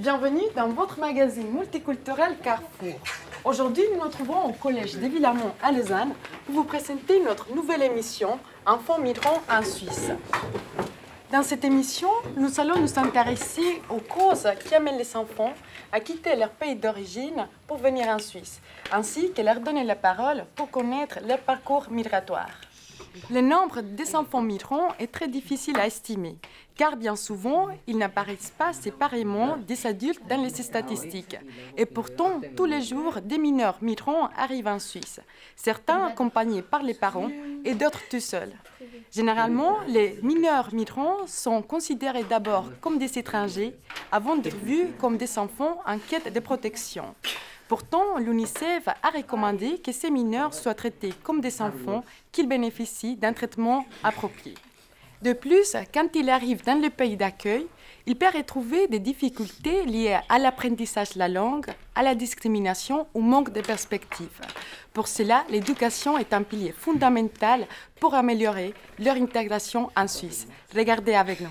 Bienvenue dans votre magazine multiculturel Carrefour. Aujourd'hui, nous nous trouvons au collège de Villamont à Lausanne pour vous présenter notre nouvelle émission Enfants migrants en Suisse. Dans cette émission, nous allons nous intéresser aux causes qui amènent les enfants à quitter leur pays d'origine pour venir en Suisse, ainsi que leur donner la parole pour connaître leur parcours migratoire. Le nombre des enfants migrants est très difficile à estimer, car bien souvent, ils n'apparaissent pas séparément des adultes dans les statistiques. Et pourtant, tous les jours, des mineurs migrants arrivent en Suisse, certains accompagnés par les parents et d'autres tout seuls. Généralement, les mineurs migrants sont considérés d'abord comme des étrangers, avant d'être vus comme des enfants en quête de protection. Pourtant, l'UNICEF a recommandé que ces mineurs soient traités comme des enfants, qu'ils bénéficient d'un traitement approprié. De plus, quand ils arrivent dans le pays d'accueil, ils peuvent retrouver des difficultés liées à l'apprentissage de la langue, à la discrimination ou manque de perspective. Pour cela, l'éducation est un pilier fondamental pour améliorer leur intégration en Suisse. Regardez avec nous.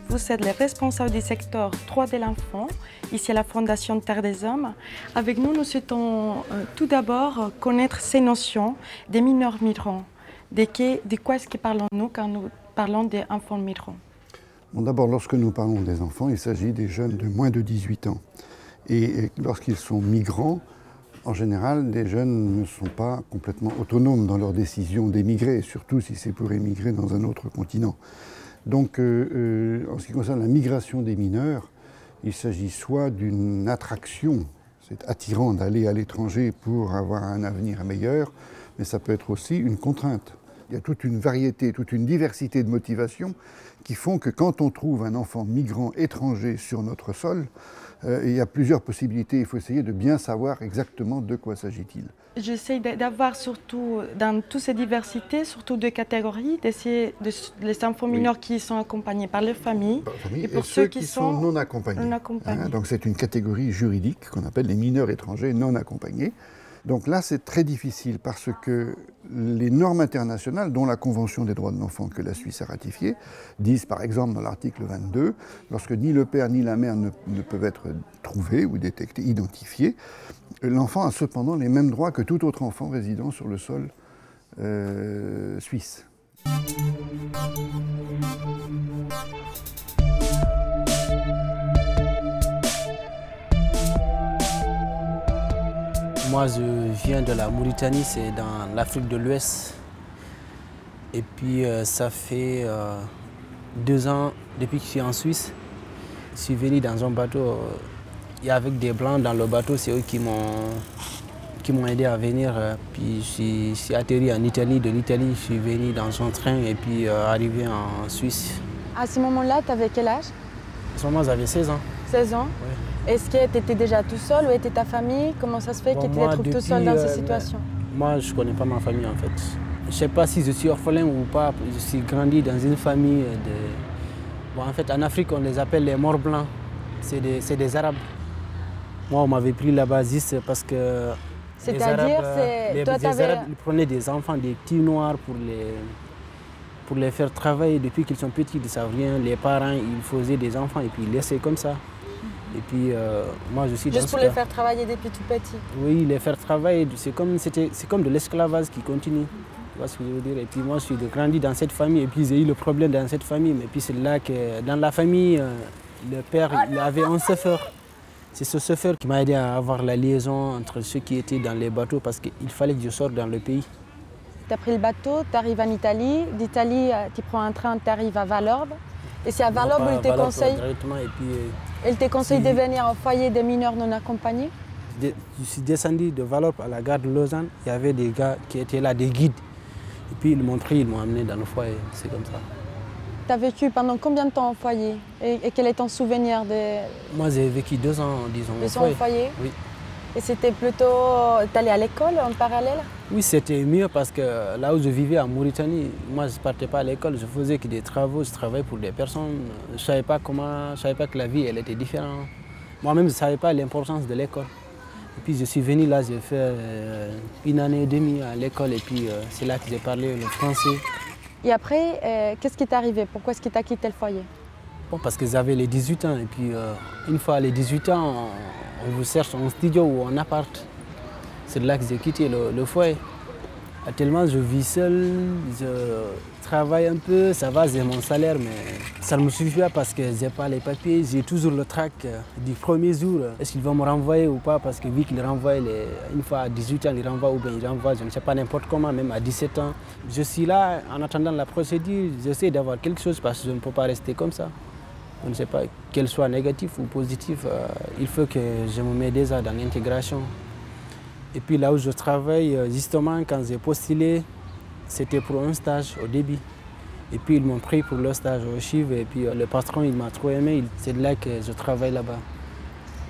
Vous êtes le responsable du secteur 3 de l'enfant, ici à la Fondation Terre des Hommes. Avec nous, nous souhaitons tout d'abord connaître ces notions des mineurs migrants. De quoi est-ce que parlons-nous quand nous parlons des enfants migrants? Bon, d'abord, lorsque nous parlons des enfants, il s'agit des jeunes de moins de 18 ans. Et lorsqu'ils sont migrants, en général, les jeunes ne sont pas complètement autonomes dans leur décision d'émigrer, surtout si c'est pour émigrer dans un autre continent. Donc, en ce qui concerne la migration des mineurs, il s'agit soit d'une attraction, c'est attirant d'aller à l'étranger pour avoir un avenir meilleur, mais ça peut être aussi une contrainte. Il y a toute une variété, toute une diversité de motivations qui font que quand on trouve un enfant migrant étranger sur notre sol, il y a plusieurs possibilités. Il faut essayer de bien savoir exactement de quoi s'agit-il. J'essaie d'avoir surtout, dans toutes ces diversités, surtout deux catégories, d'essayer les enfants mineurs qui sont accompagnés par leur famille et pour ceux qui sont non accompagnés. Donc c'est une catégorie juridique qu'on appelle les mineurs étrangers non accompagnés. Donc là, c'est très difficile parce que les normes internationales, dont la Convention des droits de l'enfant que la Suisse a ratifiée, disent par exemple dans l'article 22, lorsque ni le père ni la mère ne peuvent être trouvés ou détectés, identifiés, l'enfant a cependant les mêmes droits que tout autre enfant résidant sur le sol suisse. Moi, je viens de la Mauritanie, c'est dans l'Afrique de l'Ouest. Et puis, ça fait 2 ans depuis que je suis en Suisse. Je suis venu dans un bateau. Et avec des Blancs dans le bateau, c'est eux qui m'ont aidé à venir. Puis, je suis atterri en Italie. De l'Italie, je suis venu dans un train et puis arrivé en Suisse. À ce moment-là, tu avais quel âge? À ce moment, j'avais 16 ans. 16 ans? Oui. Est-ce que tu étais déjà tout seul ou était ta famille? Comment ça se fait que tu te trouves tout seul dans cette situation? Moi, je ne connais pas ma famille en fait. Je ne sais pas si je suis orphelin ou pas. Je suis grandi dans une famille de... Bon, en fait, en Afrique, on les appelle les morts blancs. C'est des Arabes. Moi, on m'avait pris là-bas juste parce que... C'est-à-dire, les Arabes, ils prenaient des enfants, des petits noirs pour les faire travailler. Depuis qu'ils sont petits, ils ne savent rien. Les parents, ils faisaient des enfants et puis ils laissaient comme ça. Et puis, moi, je suis juste pour les faire travailler depuis tout petit? Oui, les faire travailler, c'est comme de l'esclavage qui continue. Tu vois ce que je veux dire? Et puis moi, je suis grandi dans cette famille et puis j'ai eu le problème dans cette famille. Mais puis c'est là que, dans la famille, le père, il avait un chauffeur. C'est ce chauffeur qui m'a aidé à avoir la liaison entre ceux qui étaient dans les bateaux parce qu'il fallait que je sorte dans le pays. Tu as pris le bateau, tu arrives en Italie. D'Italie, tu prends un train, tu arrives à Vallorbe. Et c'est à Vallorbe où il te conseille? Il te conseille de venir au foyer des mineurs non accompagnés? Je suis descendu de Vallorbe à la gare de Lausanne. Il y avait des gars qui étaient là, des guides. Et puis ils m'ont pris, ils m'ont amené dans le foyer. C'est comme ça. Tu as vécu pendant combien de temps au foyer? Et quel est ton souvenir de... Moi, j'ai vécu 2 ans, disons, 2 ans au foyer? Oui. Et c'était plutôt... Tu allais à l'école en parallèle? Oui, c'était mieux parce que là où je vivais en Mauritanie, moi je ne partais pas à l'école, je faisais que des travaux, je travaillais pour des personnes. Je ne savais pas que la vie elle était différente. Moi-même, je ne savais pas l'importance de l'école. Et puis je suis venu là, j'ai fait 1 an et demi à l'école et puis c'est là que j'ai parlé le français. Et après, qu'est-ce qui t'est arrivé? Pourquoi est-ce que tu as quitté le foyer? Bon, parce que j'avais les 18 ans et puis une fois les 18 ans, on vous cherche en studio ou en appart. C'est de là que j'ai quitté le foyer. Actuellement, je vis seul, je travaille un peu, ça va, j'ai mon salaire, mais ça ne me suffit pas parce que je n'ai pas les papiers. J'ai toujours le trac du premier jour. Est-ce qu'ils vont me renvoyer ou pas? Parce que vu qu'ils renvoient une fois à 18 ans, ils renvoient ou bien ils renvoient, je ne sais pas n'importe comment, même à 17 ans. Je suis là en attendant la procédure, j'essaie d'avoir quelque chose parce que je ne peux pas rester comme ça. Je ne sais pas, qu'elle soit négative ou positive, il faut que je me mette déjà dans l'intégration. Et puis là où je travaille, justement, quand j'ai postulé, c'était pour un stage au début. Et puis ils m'ont pris pour le stage au Chiv et puis le patron il m'a trop aimé, c'est de là que je travaille là-bas.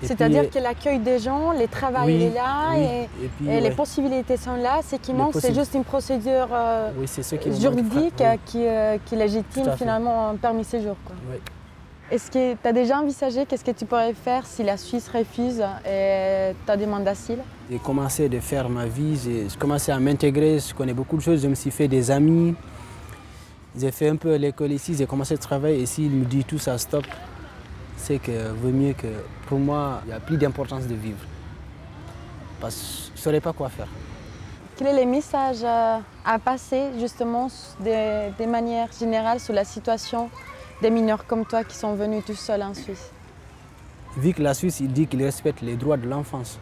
C'est-à-dire que l'accueil des gens, le travail il est là oui. et les possibilités sont là. Ce qui manque, c'est juste une procédure juridique qui légitime finalement un permis séjour. Oui. Est-ce que tu as déjà envisagé qu'est-ce que tu pourrais faire si la Suisse refuse ta demande d'asile? J'ai commencé à faire ma vie, j'ai commencé à m'intégrer, je connais beaucoup de choses, je me suis fait des amis. J'ai fait un peu l'école ici, j'ai commencé à travailler et s'il me dit tout ça stop, c'est que vaut mieux que pour moi, il n'y a plus d'importance de vivre. Parce que je ne saurais pas quoi faire. Quel est le message à passer justement de manière générale sur la situation des mineurs comme toi qui sont venus tout seuls en Suisse? Vu que la Suisse il dit qu'il respecte les droits de l'enfance,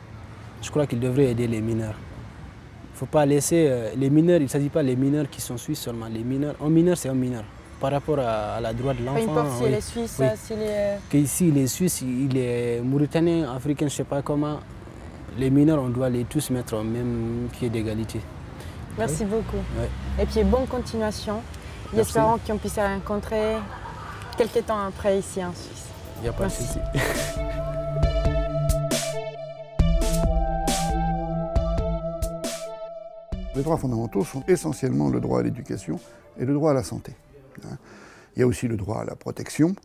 je crois qu'il devrait aider les mineurs. Il ne faut pas laisser les mineurs, il ne s'agit pas des mineurs qui sont suisses seulement. Les mineurs, un mineur c'est un mineur. Par rapport à la droit de l'enfant. Peu importe s'il est suisse, s'il est... Qu'ici il est suisse, il est mauritanien, africain, je ne sais pas comment. Les mineurs, on doit les tous mettre au même pied d'égalité. Merci beaucoup. Oui. Et puis bonne continuation. Espérons qu'on puisse se rencontrer quelques temps après ici en Suisse. Il n'y a pas de souci. Les droits fondamentaux sont essentiellement le droit à l'éducation et le droit à la santé. Il y a aussi le droit à la protection.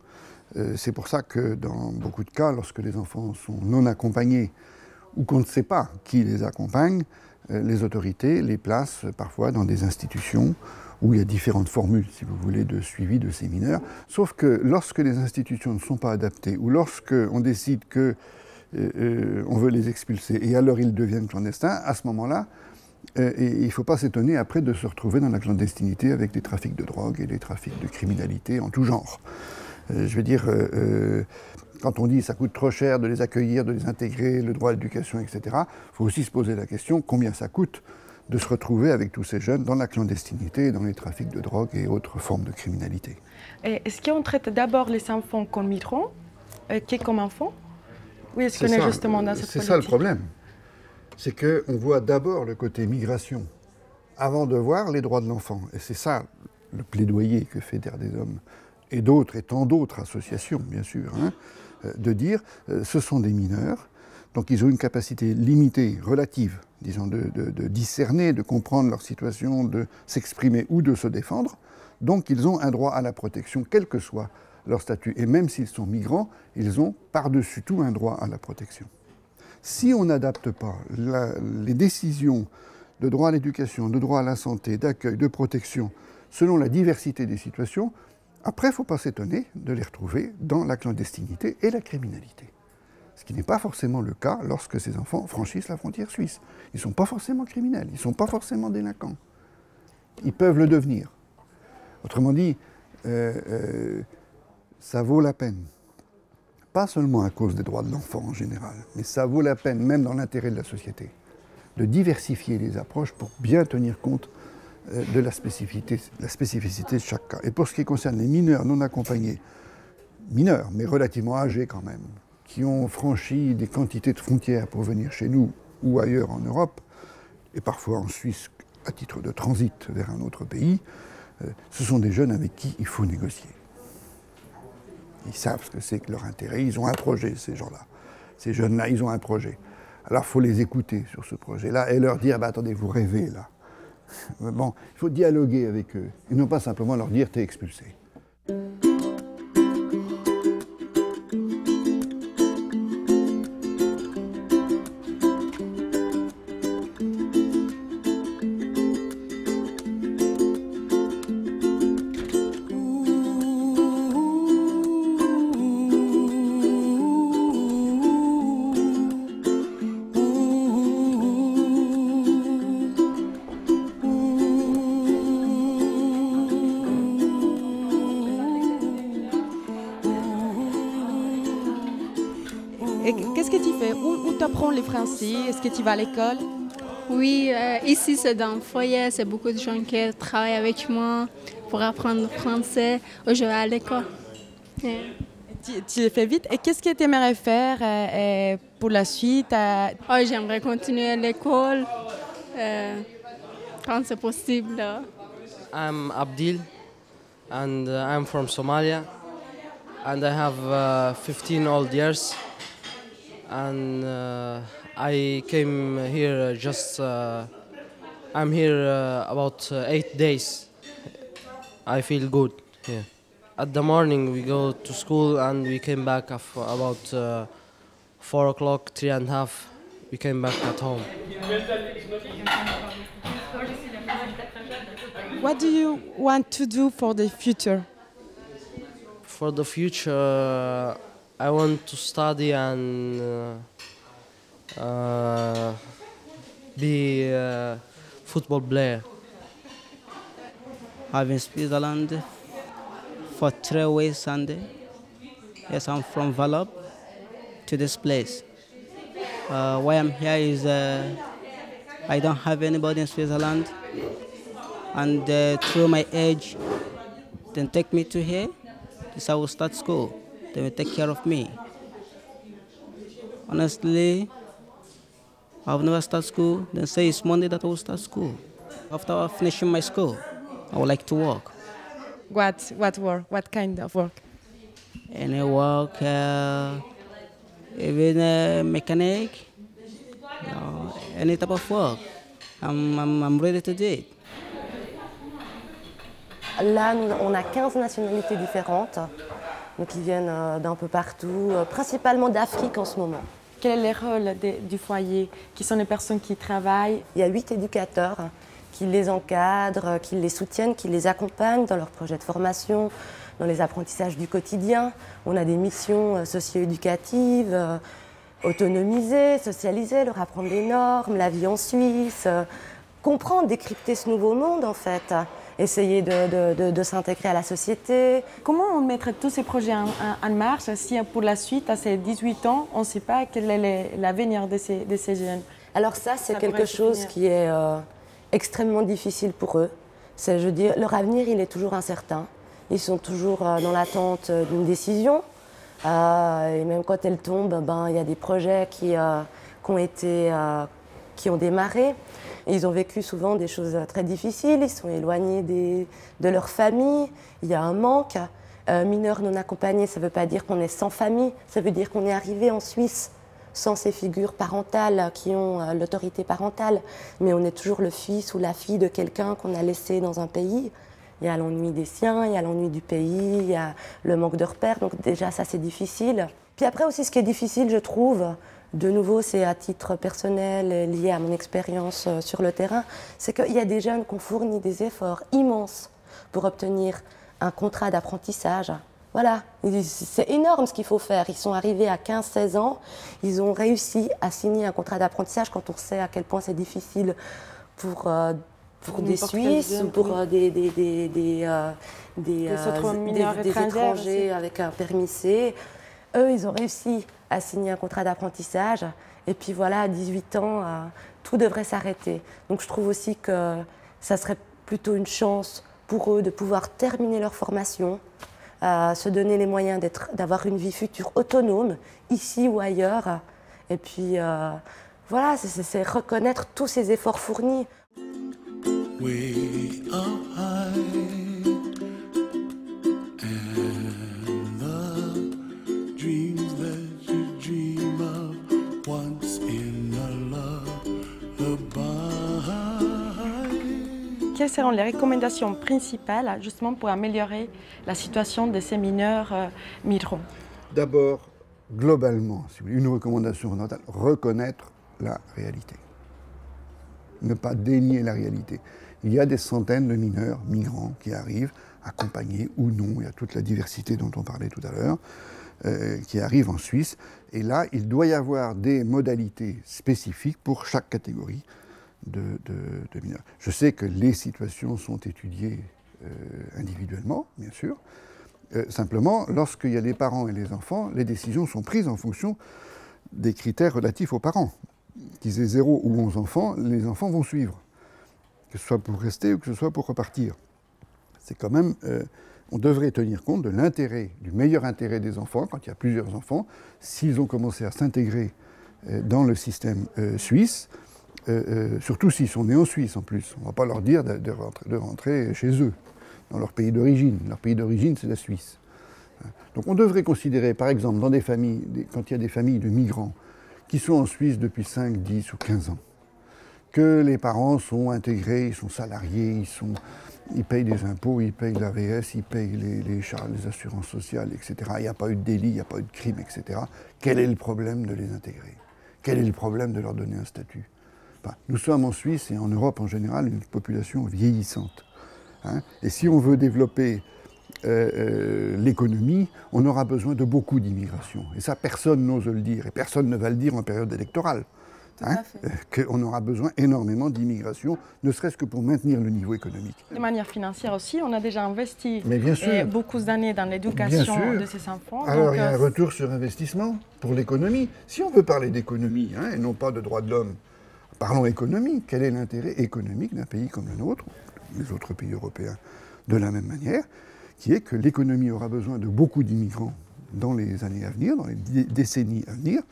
C'est pour ça que dans beaucoup de cas, lorsque les enfants sont non accompagnés ou qu'on ne sait pas qui les accompagne, les autorités les placent parfois dans des institutions où il y a différentes formules, si vous voulez, de suivi de ces mineurs. Sauf que lorsque les institutions ne sont pas adaptées ou lorsqu'on décide qu'on veut les expulser et alors ils deviennent clandestins, à ce moment-là, il ne faut pas s'étonner après de se retrouver dans la clandestinité avec des trafics de drogue et des trafics de criminalité en tout genre. Je veux dire, quand on dit que ça coûte trop cher de les accueillir, de les intégrer, le droit à l'éducation, etc., il faut aussi se poser la question combien ça coûte de se retrouver avec tous ces jeunes dans la clandestinité, dans les trafics de drogue et autres formes de criminalité. Est-ce qu'on traite d'abord les enfants comme migrants, comme enfants? Oui, est-ce qu'on est justement dans cette politique? C'est ça le problème. C'est qu'on voit d'abord le côté migration avant de voir les droits de l'enfant. Et c'est ça le plaidoyer que fait Terre des Hommes et d'autres, et tant d'autres associations, bien sûr, de dire ce sont des mineurs, donc ils ont une capacité limitée, relative, disons, de discerner, de comprendre leur situation, de s'exprimer ou de se défendre. Donc ils ont un droit à la protection, quel que soit leur statut. Et même s'ils sont migrants, ils ont par-dessus tout un droit à la protection. Si on n'adapte pas les décisions de droit à l'éducation, de droit à la santé, d'accueil, de protection, selon la diversité des situations, après, il ne faut pas s'étonner de les retrouver dans la clandestinité et la criminalité. Ce qui n'est pas forcément le cas lorsque ces enfants franchissent la frontière suisse. Ils ne sont pas forcément criminels, ils ne sont pas forcément délinquants. Ils peuvent le devenir. Autrement dit, ça vaut la peine. Pas seulement à cause des droits de l'enfant en général, mais ça vaut la peine, même dans l'intérêt de la société, de diversifier les approches pour bien tenir compte de la spécificité de chaque cas. Et pour ce qui concerne les mineurs non accompagnés, mineurs, mais relativement âgés quand même, qui ont franchi des quantités de frontières pour venir chez nous ou ailleurs en Europe, et parfois en Suisse à titre de transit vers un autre pays, ce sont des jeunes avec qui il faut négocier. Ils savent ce que c'est que leur intérêt, ils ont un projet, ces gens-là. Ces jeunes-là, ils ont un projet. Alors il faut les écouter sur ce projet-là et leur dire, attendez, vous rêvez là. Bon, il faut dialoguer avec eux et non pas simplement leur dire t'es expulsé. Et qu'est-ce que tu fais? Où tu apprends les français? Est-ce que tu vas à l'école? Oui, ici c'est dans le foyer, c'est beaucoup de gens qui travaillent avec moi pour apprendre le français. Je vais à l'école. Tu le fais vite. Et qu'est-ce que tu aimerais faire pour la suite? J'aimerais continuer à l'école quand c'est possible. I'm Abdil and I'm from Somalia and I have 15 old years and I came here I'm here about 8 days. I feel good here. At the morning we go to school and we came back about 4 o'clock, 3:30. We came back at home. What do you want to do for the future? For the future, I want to study and be a football player. I've been in Switzerland for 3 weeks Sunday. Yes, I'm from Valop to this place. Why I'm here is I don't have anybody in Switzerland, and through my age, then take me to here. This I will start school. They will take care of me. Honestly, I've never started school. Then say it's Monday that I will start school. After finishing my school, I would like to work. What work? What kind of work? Any work, even a mechanic, any type of work. I'm ready to do it. Là, on a 15 nationalités différentes, donc ils viennent d'un peu partout, principalement d'Afrique en ce moment. Quel est le rôle du foyer? Qui sont les personnes qui travaillent? Il y a 8 éducateurs qui les encadrent, qui les soutiennent, qui les accompagnent dans leurs projets de formation, dans les apprentissages du quotidien. On a des missions socio-éducatives, autonomiser, socialiser, leur apprendre les normes, la vie en Suisse, comprendre, décrypter ce nouveau monde en fait. Essayer de s'intégrer à la société. Comment on mettrait tous ces projets en marche si pour la suite, à ces 18 ans, on ne sait pas quel est l'avenir de ces jeunes? Alors ça, c'est quelque chose qui est extrêmement difficile pour eux. Je veux dire, leur avenir, il est toujours incertain. Ils sont toujours dans l'attente d'une décision. Et même quand elle tombe, il y a des projets qui ont démarré. Ils ont vécu souvent des choses très difficiles, ils sont éloignés de leur famille, il y a un manque. Mineurs non accompagnés, ça ne veut pas dire qu'on est sans famille, ça veut dire qu'on est arrivé en Suisse sans ces figures parentales qui ont l'autorité parentale, mais on est toujours le fils ou la fille de quelqu'un qu'on a laissé dans un pays. Il y a l'ennui des siens, il y a l'ennui du pays, il y a le manque de repères, donc déjà ça c'est difficile. Puis après aussi ce qui est difficile, je trouve, de nouveau, c'est à titre personnel, lié à mon expérience sur le terrain, c'est qu'il y a des jeunes qui ont fourni des efforts immenses pour obtenir un contrat d'apprentissage. Voilà, c'est énorme ce qu'il faut faire. Ils sont arrivés à 15-16 ans, ils ont réussi à signer un contrat d'apprentissage quand on sait à quel point c'est difficile pour des Suisses ou pour des étrangers avec un permis C. Eux, ils ont réussi à signer un contrat d'apprentissage. Et puis voilà, à 18 ans, tout devrait s'arrêter. Donc je trouve aussi que ça serait plutôt une chance pour eux de pouvoir terminer leur formation, se donner les moyens d'avoir une vie future autonome, ici ou ailleurs. Et puis voilà, c'est reconnaître tous ces efforts fournis. Way up high. Once in a lullaby. quelles seront les recommandations principales justement pour améliorer la situation de ces mineurs migrants? D'abord, globalement, si vous voulez, une recommandation fondamentale, reconnaître la réalité. Ne pas dénier la réalité. Il y a des centaines de mineurs migrants qui arrivent, accompagnés ou non, il y a toute la diversité dont on parlait tout à l'heure, qui arrivent en Suisse. Et là, il doit y avoir des modalités spécifiques pour chaque catégorie de mineurs. Je sais que les situations sont étudiées individuellement, bien sûr. Simplement, lorsqu'il y a les parents et les enfants, les décisions sont prises en fonction des critères relatifs aux parents. Qu'ils aient 0 ou 11 enfants, les enfants vont suivre. Que ce soit pour rester ou que ce soit pour repartir. C'est quand même... on devrait tenir compte de l'intérêt, du meilleur intérêt des enfants, quand il y a plusieurs enfants, s'ils ont commencé à s'intégrer dans le système suisse, surtout s'ils sont nés en Suisse en plus. On ne va pas leur dire de rentrer chez eux, dans leur pays d'origine. Leur pays d'origine, c'est la Suisse. Donc on devrait considérer, par exemple, dans des familles, quand il y a des familles de migrants qui sont en Suisse depuis 5, 10 ou 15 ans, que les parents sont intégrés, ils sont salariés, ils payent des impôts, ils payent l'AVS, ils payent les assurances sociales, etc. Il n'y a pas eu de délit, il n'y a pas eu de crime, etc. Quel est le problème de les intégrer? Quel est le problème de leur donner un statut? Enfin, nous sommes en Suisse et en Europe en général une population vieillissante. Hein, et si on veut développer l'économie, on aura besoin de beaucoup d'immigration. Et ça, personne n'ose le dire. Et personne ne va le dire en période électorale. Hein, qu'on aura besoin énormément d'immigration, ne serait-ce que pour maintenir le niveau économique. De manière financière aussi, on a déjà investi beaucoup d'années dans l'éducation de ces enfants. Alors il y a un retour sur investissement pour l'économie. Si on veut parler d'économie, hein, et non pas de droits de l'homme, parlons économie. Quel est l'intérêt économique d'un pays comme le nôtre, les autres pays européens de la même manière, qui est que l'économie aura besoin de beaucoup d'immigrants dans les années à venir, dans les décennies à venir,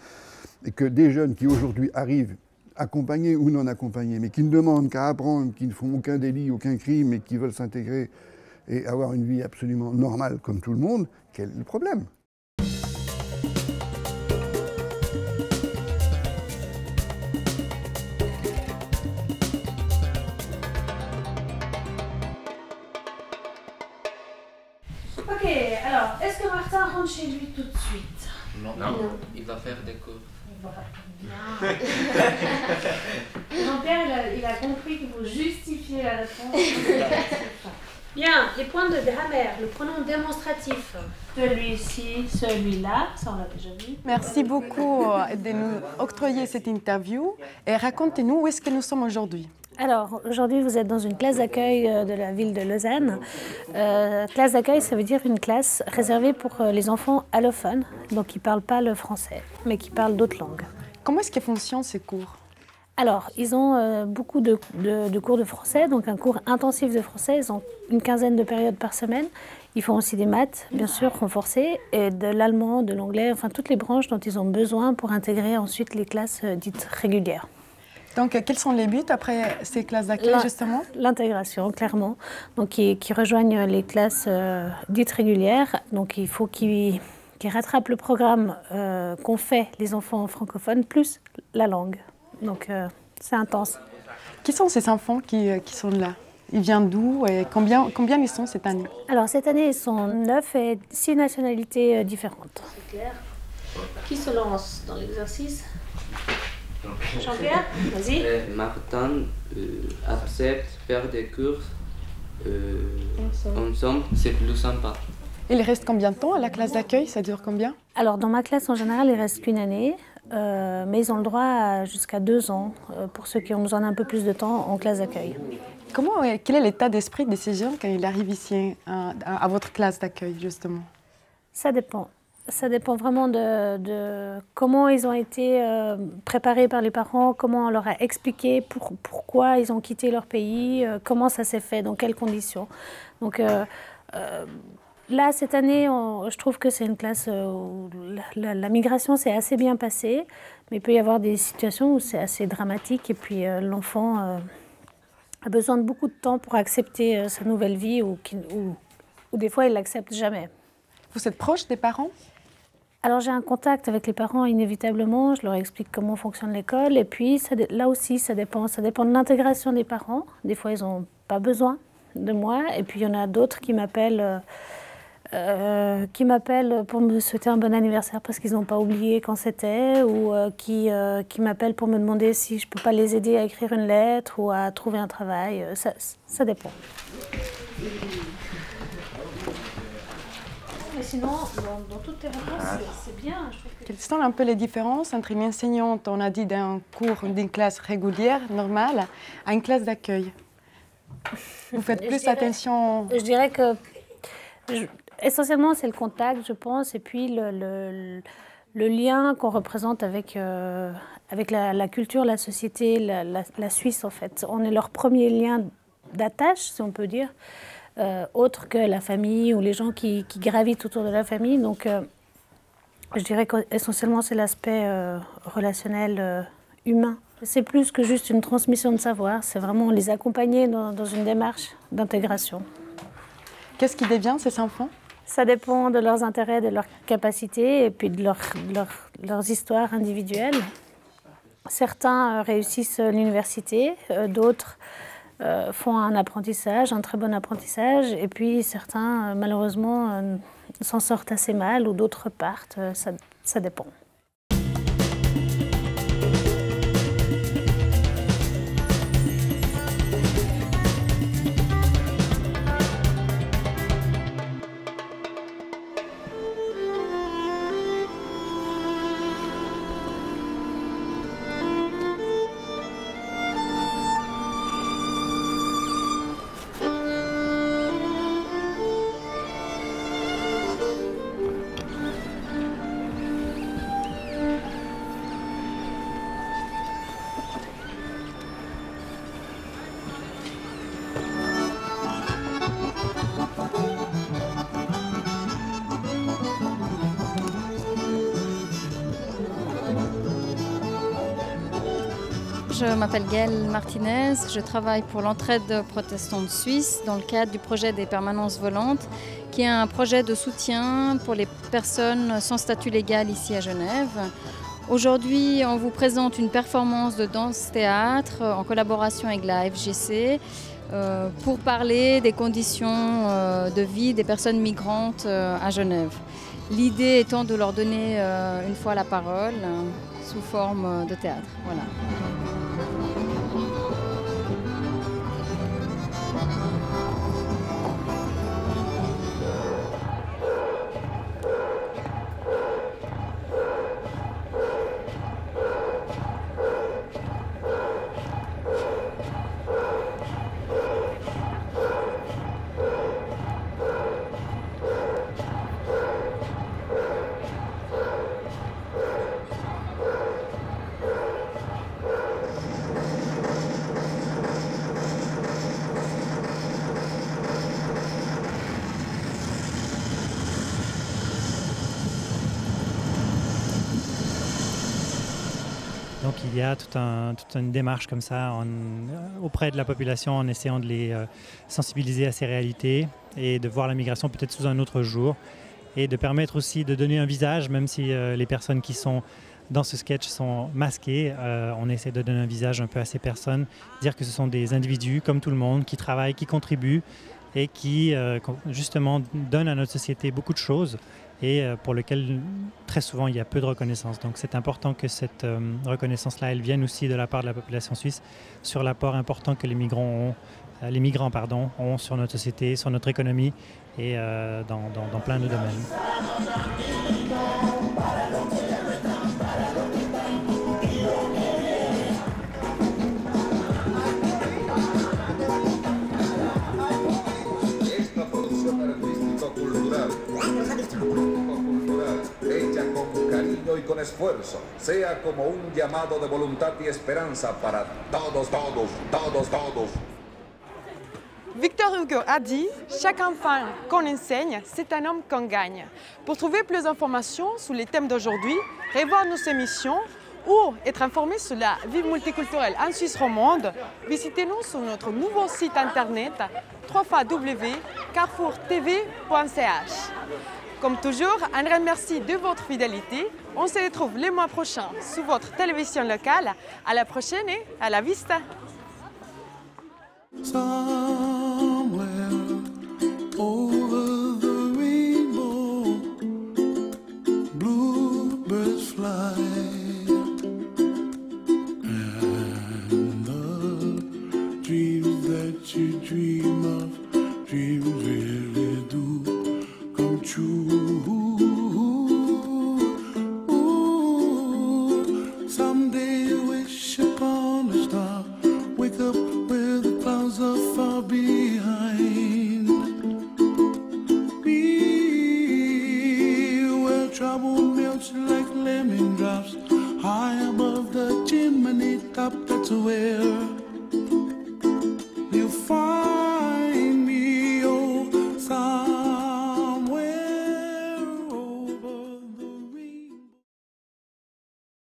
et que des jeunes qui aujourd'hui arrivent, accompagnés ou non accompagnés, mais qui ne demandent qu'à apprendre, qui ne font aucun délit, aucun crime, et qui veulent s'intégrer et avoir une vie absolument normale comme tout le monde, quel est le problème? Ok, alors, est-ce que Martin rentre chez lui tout de suite? Non, il va faire des cours. Bien. Jean-Pierre, il a compris qu'il faut justifier la réponse. Bien, les points de grammaire, le pronom démonstratif. Celui-ci, celui-là, ça on l'a déjà vu. Merci beaucoup de nous octroyer cette interview et racontez-nous où est-ce que nous sommes aujourd'hui. Alors, aujourd'hui, vous êtes dans une classe d'accueil de la ville de Lausanne. Classe d'accueil, ça veut dire une classe réservée pour les enfants allophones, donc qui ne parlent pas le français, mais qui parlent d'autres langues. Comment est-ce que fonctionnent ces cours? Alors, ils ont beaucoup de cours de français, donc un cours intensif de français. Ils ont une quinzaine de périodes par semaine. Ils font aussi des maths, bien sûr, renforcées, et de l'allemand, de l'anglais, enfin toutes les branches dont ils ont besoin pour intégrer ensuite les classes dites régulières. Donc, quels sont les buts après ces classes d'accueil, justement? L'intégration, clairement. Donc, qui rejoignent les classes dites régulières. Donc, il faut qu'ils rattrapent le programme qu'ont fait les enfants francophones, plus la langue. Donc, c'est intense. Qui sont ces enfants qui sont là? Ils viennent d'où et combien ils sont cette année? Alors, cette année, ils sont 9 et 6 nationalités différentes. C'est clair. Qui se lance dans l'exercice? Jean-Pierre, vas-y. Martin accepte faire des cours ensemble, c'est plus sympa. Il reste combien de temps à la classe d'accueil? Ça dure combien? Alors, dans ma classe, en général, il reste qu'une année, mais ils ont le droit à jusqu'à 2 ans pour ceux qui ont besoin d'un peu plus de temps en classe d'accueil. Quel est l'état d'esprit de ces jeunes quand ils arrivent ici à votre classe d'accueil, justement? Ça dépend. Ça dépend vraiment de comment ils ont été préparés par les parents, comment on leur a expliqué pourquoi ils ont quitté leur pays, comment ça s'est fait, dans quelles conditions. Donc là, cette année, je trouve que c'est une classe où la migration s'est assez bien passée, mais il peut y avoir des situations où c'est assez dramatique et puis l'enfant a besoin de beaucoup de temps pour accepter sa nouvelle vie ou des fois il ne l'accepte jamais. Vous êtes proche des parents? Alors j'ai un contact avec les parents inévitablement, je leur explique comment fonctionne l'école et puis là aussi ça dépend de l'intégration des parents. Des fois ils ont pas besoin de moi. Et puis il y en a d'autres qui m'appellent pour me souhaiter un bon anniversaire parce qu'ils n'ont pas oublié quand c'était, ou qui m'appellent pour me demander si je ne peux pas les aider à écrire une lettre ou à trouver un travail. Ça dépend. Mais sinon, dans toutes tes réponses, c'est bien. Quelles sont un peu les différences entre une enseignante, on a dit, d'un cours d'une classe régulière, normale, à une classe d'accueil? Vous faites plus attention? Je dirais que essentiellement c'est le contact, je pense, et puis le lien qu'on représente avec la culture, la société, la Suisse en fait. On est leur premier lien d'attache, si on peut dire, autre que la famille ou les gens qui gravitent autour de la famille. Donc je dirais qu'essentiellement c'est l'aspect relationnel humain. C'est plus que juste une transmission de savoir, c'est vraiment les accompagner dans une démarche d'intégration. Qu'est-ce qui devient ces enfants? Ça dépend de leurs intérêts, de leurs capacités et puis de leurs histoires individuelles. Certains réussissent l'université, d'autres font un apprentissage, un très bon apprentissage, et puis certains, malheureusement, s'en sortent assez mal ou d'autres partent, ça dépend. Je m'appelle Gaëlle Martinez, je travaille pour l'Entraide protestante suisse dans le cadre du projet des permanences volantes, qui est un projet de soutien pour les personnes sans statut légal ici à Genève. Aujourd'hui, on vous présente une performance de danse-théâtre en collaboration avec la FGC pour parler des conditions de vie des personnes migrantes à Genève. L'idée étant de leur donner une fois la parole sous forme de théâtre. Voilà. Donc il y a toute une démarche comme ça auprès de la population en essayant de les sensibiliser à ces réalités et de voir la migration peut-être sous un autre jour et de permettre aussi de donner un visage, même si les personnes qui sont dans ce sketch sont masquées, on essaie de donner un visage un peu à ces personnes, dire que ce sont des individus comme tout le monde qui travaillent, qui contribuent et qui justement donnent à notre société beaucoup de choses et pour lequel très souvent il y a peu de reconnaissance. Donc c'est important que cette reconnaissance-là, elle vienne aussi de la part de la population suisse sur l'apport important que les migrants ont sur notre société, sur notre économie et dans plein de domaines. Hecha con cariño y con esfuerzo, sea como un llamado de voluntad y esperanza para todos. Victor Hugo a dit « Chaque enfant qu'on enseigne, c'est un homme qu'on gagne ». Pour trouver plus d'informations sur les thèmes d'aujourd'hui, revoir nos émissions ou être informé sur la vie multiculturelle en Suisse romande, visitez-nous sur notre nouveau site internet www.carrefourtv.ch. Comme toujours, un grand merci de votre fidélité. On se retrouve le mois prochain sur votre télévision locale. À la prochaine et à la vista. over the rainbow, bluebirds fly, and the dreams that you dream of, dreams really do come true. Ooh, someday wish upon a star, wake up where the clouds are far behind me, where trouble melts like lemon drops high above the chimney top. That's where